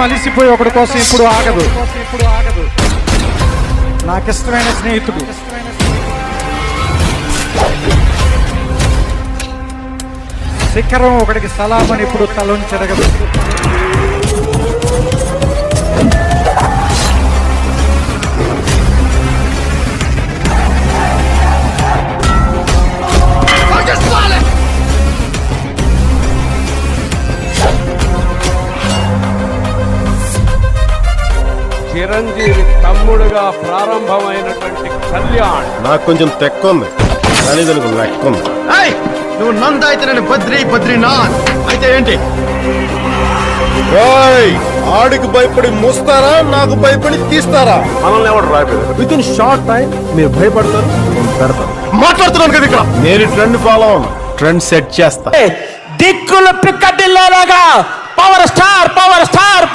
అలిసిపోయి ఒకటి కోసం ఇప్పుడు ఆగదు. నాకిష్టమైన స్నేహితుడు శిఖరం ఒకటికి సలామని ఇప్పుడు తలొంచెరగదు. చిరంజీవి తమ్ముడుగా ప్రారంభమైనటువంటి కళ్యాణ్ నాకు కొంచెం తెక్కుంది కానీ దానికి లెక్కుంది. నువ్వు నంద అయితే నేను బద్రీనాథ్ అయితే ఏంటి? ఆడికి భయపడి మూస్తారా, నాకు భయపడి తీస్తారా? మనల్ని ఎవరు రాయలేదు. విత్ ఇన్ షార్ట్ టైం మీరు భయపడతారు, నేను పెడతాను. మాట్లాడుతున్నాను కదా ఇక్కడ. నేను ట్రెండ్ ఫాలో అవును, ట్రెండ్ సెట్ చేస్తా. దిక్కులు పిక్కటిల్లాగా పవర్ స్టార్